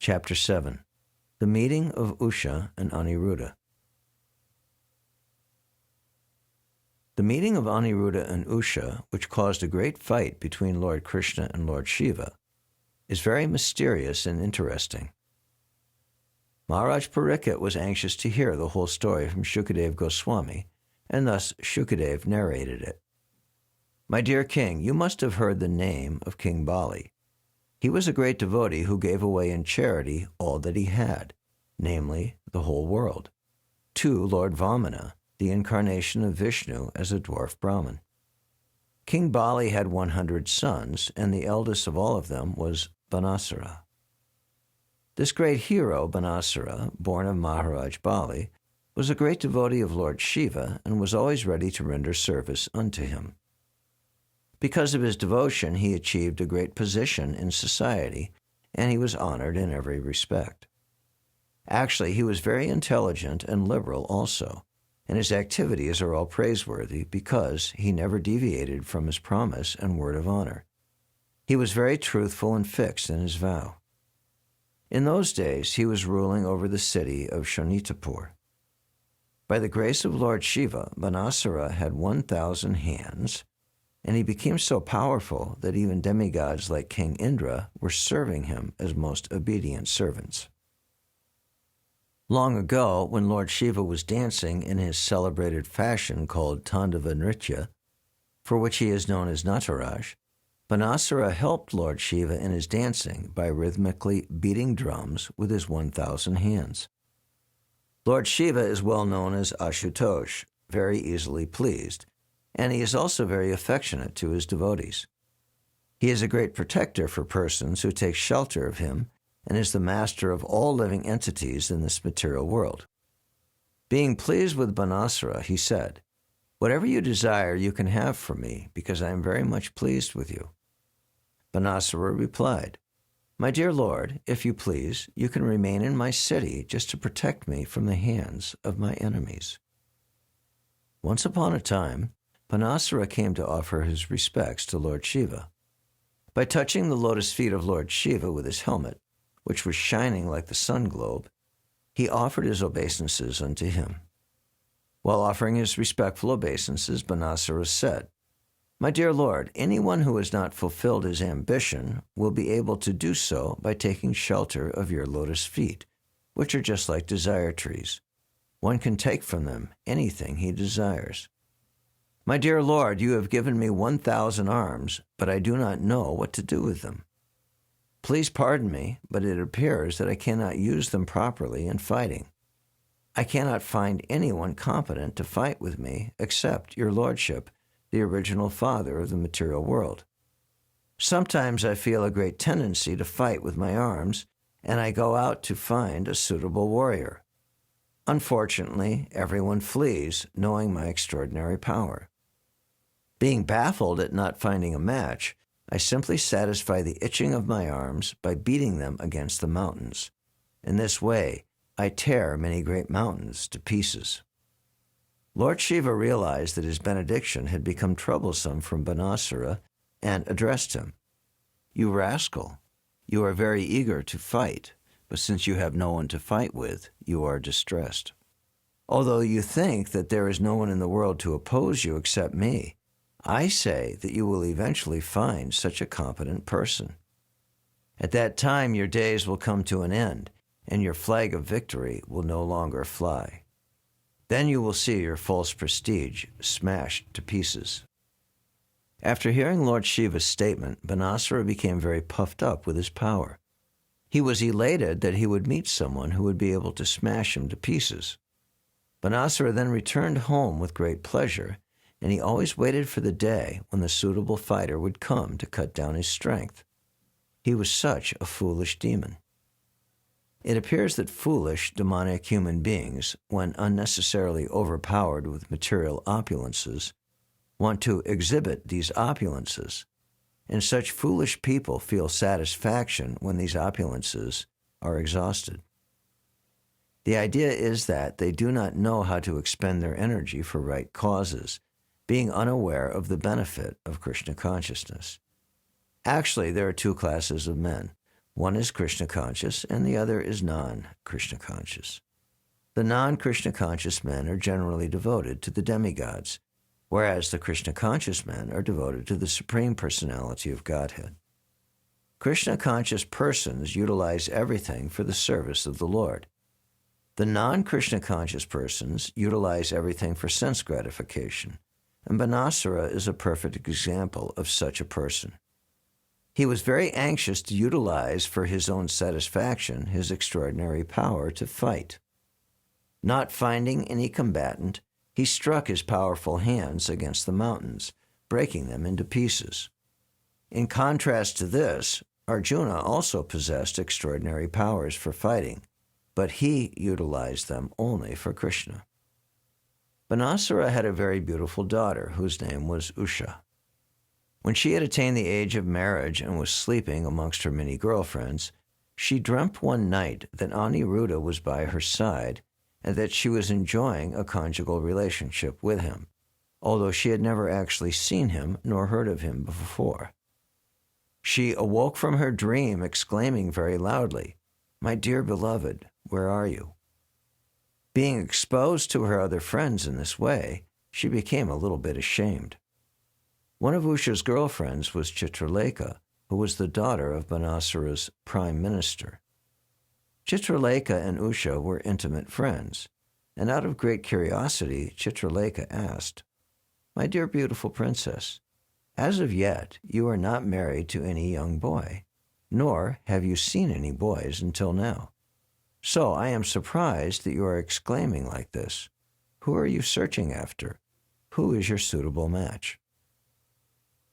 Chapter 7. The Meeting of Usha and Aniruddha. The meeting of Aniruddha and Usha, which caused a great fight between Lord Krishna and Lord Shiva, is very mysterious and interesting. Maharaj Parikshit was anxious to hear the whole story from Shukadev Goswami, and thus Shukadev narrated it. My dear king, you must have heard the name of King Bali. He was a great devotee who gave away in charity all that he had, namely the whole world, to Lord Vamana, the incarnation of Vishnu as a dwarf Brahmin. King Bali had 100 sons, and the eldest of all of them was Banasara. This great hero, Banasara, born of Maharaj Bali, was a great devotee of Lord Shiva and was always ready to render service unto him. Because of his devotion, he achieved a great position in society, and he was honored in every respect. Actually, he was very intelligent and liberal also, and his activities are all praiseworthy because he never deviated from his promise and word of honor. He was very truthful and fixed in his vow. In those days, he was ruling over the city of Shonitapur. By the grace of Lord Shiva, Banasara had 1,000 hands, and he became so powerful that even demigods like King Indra were serving him as most obedient servants. Long ago, when Lord Shiva was dancing in his celebrated fashion called Tandava Nritya, for which he is known as Nataraj, Banasara helped Lord Shiva in his dancing by rhythmically beating drums with his 1,000 hands. Lord Shiva is well known as Ashutosh, very easily pleased, and he is also very affectionate to his devotees. He is a great protector for persons who take shelter of him and is the master of all living entities in this material world. Being pleased with Banasara, he said, "Whatever you desire you can have from me, because I am very much pleased with you." Banasara replied, "My dear Lord, if you please, you can remain in my city just to protect me from the hands of my enemies." Once upon a time, Banasara came to offer his respects to Lord Shiva. By touching the lotus feet of Lord Shiva with his helmet, which was shining like the sun globe, he offered his obeisances unto him. While offering his respectful obeisances, Banasara said, "My dear Lord, anyone who has not fulfilled his ambition will be able to do so by taking shelter of your lotus feet, which are just like desire trees. One can take from them anything he desires. My dear Lord, you have given me 1,000 arms, but I do not know what to do with them. Please pardon me, but it appears that I cannot use them properly in fighting. I cannot find anyone competent to fight with me except your Lordship, the original father of the material world. Sometimes I feel a great tendency to fight with my arms, and I go out to find a suitable warrior. Unfortunately, everyone flees, knowing my extraordinary power. Being baffled at not finding a match, I simply satisfy the itching of my arms by beating them against the mountains. In this way, I tear many great mountains to pieces." Lord Shiva realized that his benediction had become troublesome from Banasara and addressed him, "You rascal, you are very eager to fight, but since you have no one to fight with, you are distressed. Although you think that there is no one in the world to oppose you except me, I say that you will eventually find such a competent person. At that time your days will come to an end, and your flag of victory will no longer fly. Then you will see your false prestige smashed to pieces." After hearing Lord Shiva's statement, Banasara became very puffed up with his power. He was elated that he would meet someone who would be able to smash him to pieces. Banasara then returned home with great pleasure, and he always waited for the day when the suitable fighter would come to cut down his strength. He was such a foolish demon. It appears that foolish, demonic human beings, when unnecessarily overpowered with material opulences, want to exhibit these opulences, and such foolish people feel satisfaction when these opulences are exhausted. The idea is that they do not know how to expend their energy for right causes, being unaware of the benefit of Krishna consciousness. Actually, there are two classes of men. One is Krishna conscious and the other is non-Krishna conscious. The non-Krishna conscious men are generally devoted to the demigods, whereas the Krishna conscious men are devoted to the Supreme Personality of Godhead. Krishna conscious persons utilize everything for the service of the Lord. The non-Krishna conscious persons utilize everything for sense gratification, and Banasara is a perfect example of such a person. He was very anxious to utilize for his own satisfaction his extraordinary power to fight. Not finding any combatant, he struck his powerful hands against the mountains, breaking them into pieces. In contrast to this, Arjuna also possessed extraordinary powers for fighting, but he utilized them only for Krishna. Banasara had a very beautiful daughter whose name was Usha. When she had attained the age of marriage and was sleeping amongst her many girlfriends, she dreamt one night that Aniruddha was by her side and that she was enjoying a conjugal relationship with him, although she had never actually seen him nor heard of him before. She awoke from her dream exclaiming very loudly, "My dear beloved, where are you?" Being exposed to her other friends in this way, she became a little bit ashamed. One of Usha's girlfriends was Chitralekha, who was the daughter of Banasara's prime minister. Chitralekha and Usha were intimate friends, and out of great curiosity, Chitralekha asked, "My dear beautiful princess, as of yet you are not married to any young boy, nor have you seen any boys until now. So I am surprised that you are exclaiming like this. Who are you searching after? Who is your suitable match?"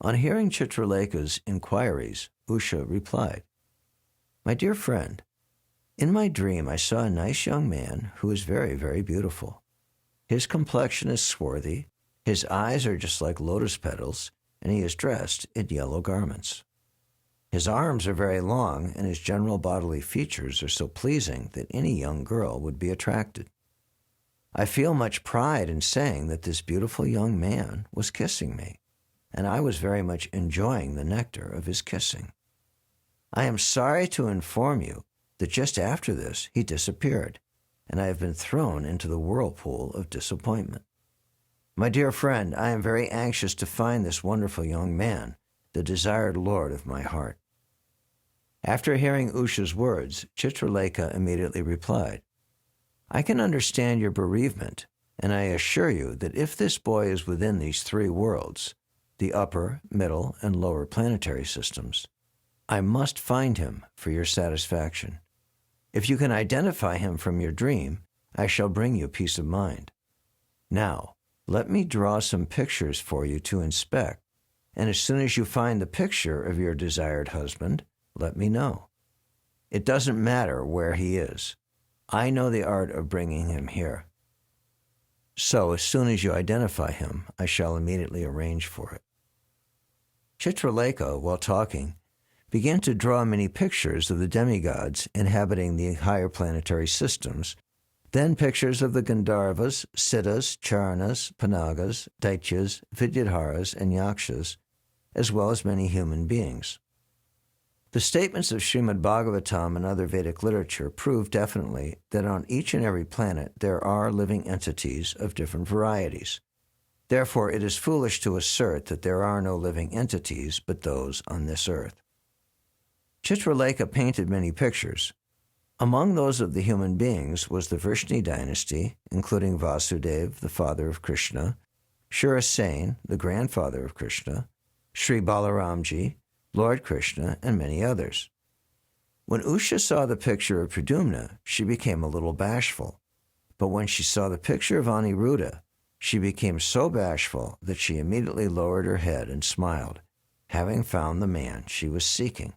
On hearing Chitralekha's inquiries, Usha replied, "My dear friend, in my dream I saw a nice young man who is very, very beautiful. His complexion is swarthy, his eyes are just like lotus petals, and he is dressed in yellow garments. His arms are very long, and his general bodily features are so pleasing that any young girl would be attracted. I feel much pride in saying that this beautiful young man was kissing me, and I was very much enjoying the nectar of his kissing. I am sorry to inform you that just after this he disappeared, and I have been thrown into the whirlpool of disappointment. My dear friend, I am very anxious to find this wonderful young man, the desired lord of my heart." After hearing Usha's words, Chitralekha immediately replied, "I can understand your bereavement, and I assure you that if this boy is within these three worlds, the upper, middle, and lower planetary systems, I must find him for your satisfaction. If you can identify him from your dream, I shall bring you peace of mind. Now, let me draw some pictures for you to inspect, and as soon as you find the picture of your desired husband, let me know. It doesn't matter where he is. I know the art of bringing him here. So as soon as you identify him, I shall immediately arrange for it." Chitralekha, while talking, began to draw many pictures of the demigods inhabiting the higher planetary systems, then pictures of the Gandharvas, Siddhas, Charanas, Panagas, Daityas, Vidyadharas, and Yakshas, as well as many human beings. The statements of Srimad Bhagavatam and other Vedic literature prove definitely that on each and every planet there are living entities of different varieties. Therefore, it is foolish to assert that there are no living entities but those on this earth. Chitralekha painted many pictures. Among those of the human beings was the Vrishni dynasty, including Vasudeva, the father of Krishna, Shurasen, the grandfather of Krishna, Sri Balaramji, Lord Krishna, and many others. When Usha saw the picture of Pradyumna, she became a little bashful. But when she saw the picture of Aniruddha, she became so bashful that she immediately lowered her head and smiled, having found the man she was seeking.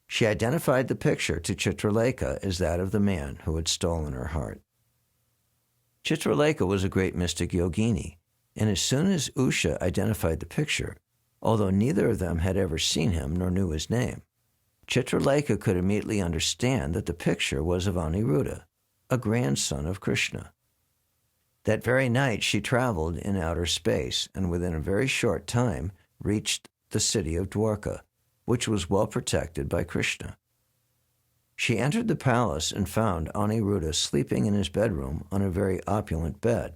She identified the picture to Chitralekha as that of the man who had stolen her heart. Chitralekha was a great mystic yogini, and as soon as Usha identified the picture, although neither of them had ever seen him nor knew his name, Chitralekha could immediately understand that the picture was of Aniruddha, a grandson of Krishna. That very night she traveled in outer space and within a very short time reached the city of Dwarka, which was well protected by Krishna. She entered the palace and found Aniruddha sleeping in his bedroom on a very opulent bed.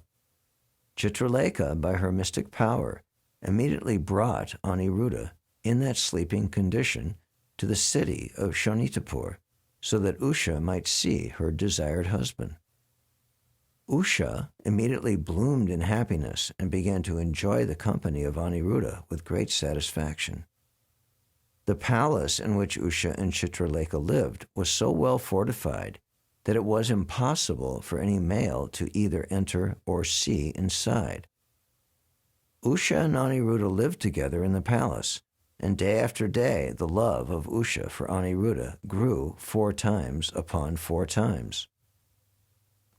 Chitralekha, by her mystic power, immediately brought Aniruddha in that sleeping condition to the city of Shonitapur so that Usha might see her desired husband. Usha immediately bloomed in happiness and began to enjoy the company of Aniruddha with great satisfaction. The palace in which Usha and Chitralekha lived was so well fortified that it was impossible for any male to either enter or see inside. Usha and Aniruddha lived together in the palace, and day after day the love of Usha for Aniruddha grew 4 times upon 4 times.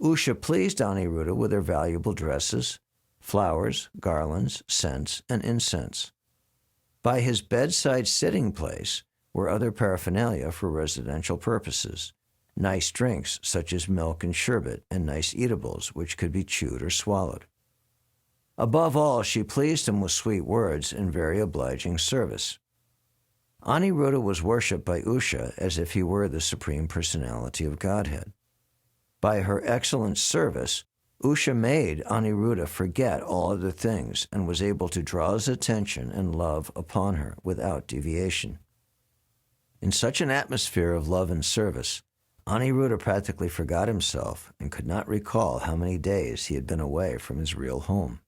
Usha pleased Aniruddha with her valuable dresses, flowers, garlands, scents, and incense. By his bedside sitting place were other paraphernalia for residential purposes, nice drinks such as milk and sherbet, and nice eatables which could be chewed or swallowed. Above all, she pleased him with sweet words and very obliging service. Aniruddha was worshipped by Usha as if he were the Supreme Personality of Godhead. By her excellent service, Usha made Aniruddha forget all other things and was able to draw his attention and love upon her without deviation. In such an atmosphere of love and service, Aniruddha practically forgot himself and could not recall how many days he had been away from his real home.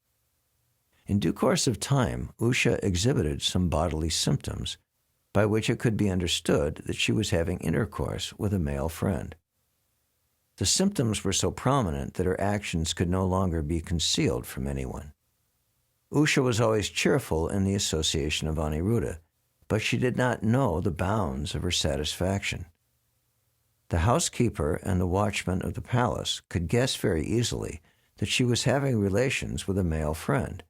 In due course of time, Usha exhibited some bodily symptoms by which it could be understood that she was having intercourse with a male friend. The symptoms were so prominent that her actions could no longer be concealed from anyone. Usha was always cheerful in the association of Aniruddha, but she did not know the bounds of her satisfaction. The housekeeper and the watchman of the palace could guess very easily that she was having relations with a male friend,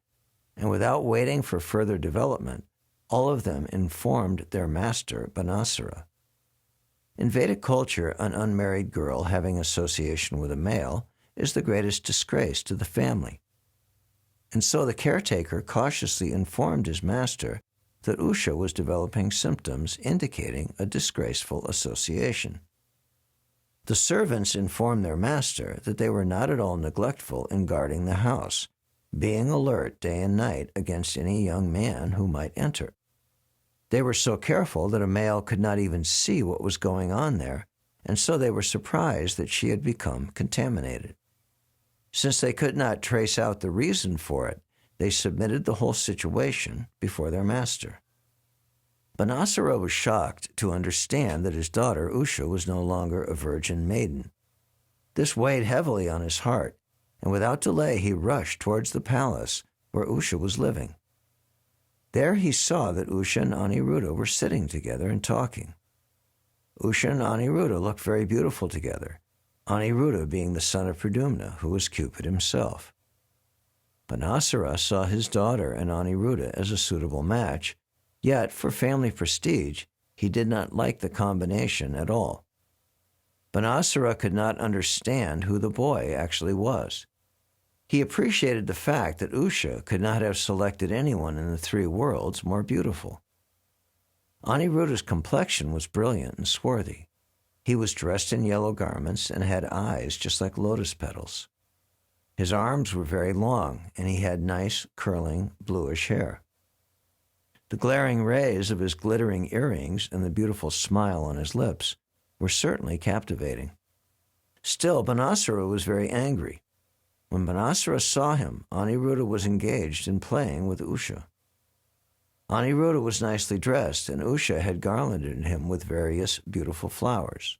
and without waiting for further development, all of them informed their master, Banasara. In Vedic culture, an unmarried girl having association with a male is the greatest disgrace to the family. And so the caretaker cautiously informed his master that Usha was developing symptoms indicating a disgraceful association. The servants informed their master that they were not at all neglectful in guarding the house, being alert day and night against any young man who might enter. They were so careful that a male could not even see what was going on there, and so they were surprised that she had become contaminated. Since they could not trace out the reason for it, they submitted the whole situation before their master. Banasara was shocked to understand that his daughter Usha was no longer a virgin maiden. This weighed heavily on his heart, and without delay he rushed towards the palace where Usha was living. There he saw that Usha and Aniruddha were sitting together and talking. Usha and Aniruddha looked very beautiful together, Aniruddha being the son of Pradyumna, who was Cupid himself. Banasara saw his daughter and Aniruddha as a suitable match, yet for family prestige he did not like the combination at all. Banasara could not understand who the boy actually was. He appreciated the fact that Usha could not have selected anyone in the 3 worlds more beautiful. Aniruddha's complexion was brilliant and swarthy. He was dressed in yellow garments and had eyes just like lotus petals. His arms were very long, and he had nice, curling, bluish hair. The glaring rays of his glittering earrings and the beautiful smile on his lips were certainly captivating. Still, Banasara was very angry. When Banasara saw him, Aniruddha was engaged in playing with Usha. Aniruddha was nicely dressed, and Usha had garlanded him with various beautiful flowers.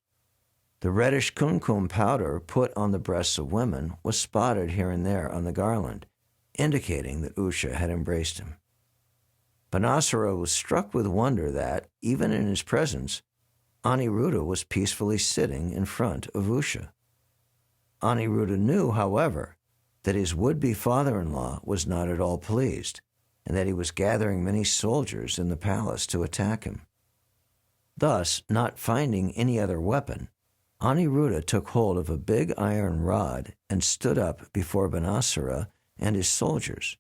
The reddish kumkum powder put on the breasts of women was spotted here and there on the garland, indicating that Usha had embraced him. Banasara was struck with wonder that, even in his presence, Aniruddha was peacefully sitting in front of Usha. Aniruddha knew, however, that his would-be father-in-law was not at all pleased, and that he was gathering many soldiers in the palace to attack him. Thus, not finding any other weapon, Aniruddha took hold of a big iron rod and stood up before Banasara and his soldiers.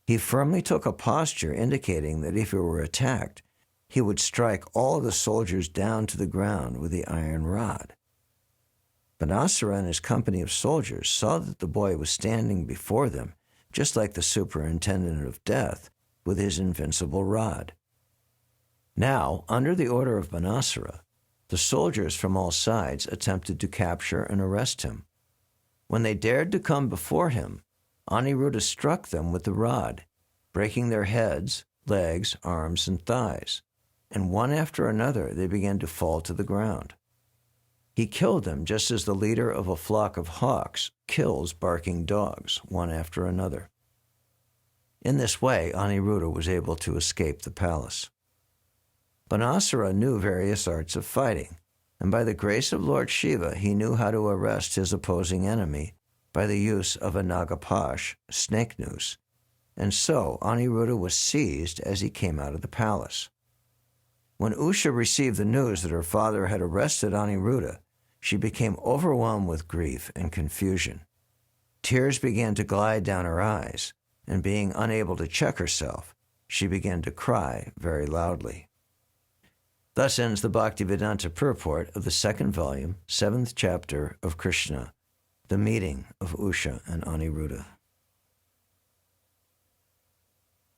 He firmly took a posture indicating that if he were attacked, he would strike all of the soldiers down to the ground with the iron rod. Banasara and his company of soldiers saw that the boy was standing before them, just like the superintendent of death, with his invincible rod. Now, under the order of Banasara, the soldiers from all sides attempted to capture and arrest him. When they dared to come before him, Aniruddha struck them with the rod, breaking their heads, legs, arms, and thighs, and one after another they began to fall to the ground. He killed them just as the leader of a flock of hawks kills barking dogs, one after another. In this way, Aniruddha was able to escape the palace. Banasara knew various arts of fighting, and by the grace of Lord Shiva, he knew how to arrest his opposing enemy by the use of a nagapash, snake noose, and so Aniruddha was seized as he came out of the palace. When Usha received the news that her father had arrested Aniruddha, she became overwhelmed with grief and confusion. Tears began to glide down her eyes, and being unable to check herself, she began to cry very loudly. Thus ends the Bhaktivedanta purport of the second volume, 7th chapter of Krishna, the meeting of Usha and Aniruddha.